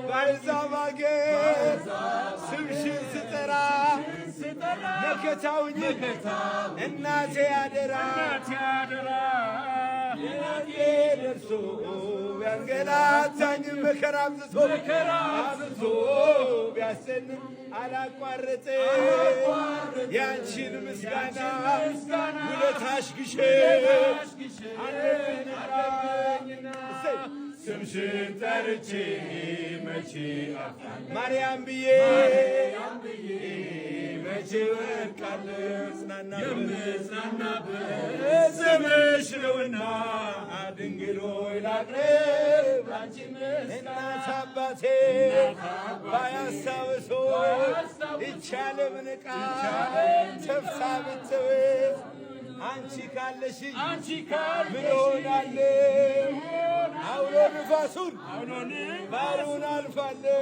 ባሕዛብ አገር ስምሽን ስጠራ መከታውኝ እናቴ አደራ ደርሶ ቢያንገላታኝ መከራ አብዝቶ ቢያሰንም አላቋረጠ ያንቺን ምስጋና ውለታሽ ግሼን አለብኝና ስምሽን ጠርቼ መቼ ማርያም ብዬ መቼ ወድቃለሁ የምጽናናበት ስምሽ ነውና ድንግል ሆይ ላቅርብ ላንቺ ምስጋና እናት አባቴ ባያስታውሶ ይቻለም ንቃ ተፍታ ብትውል አንቺ ካለሽኝ ምን ሆናለሁ? አውሎ ንፋሱን ባሩን አልፋለሁ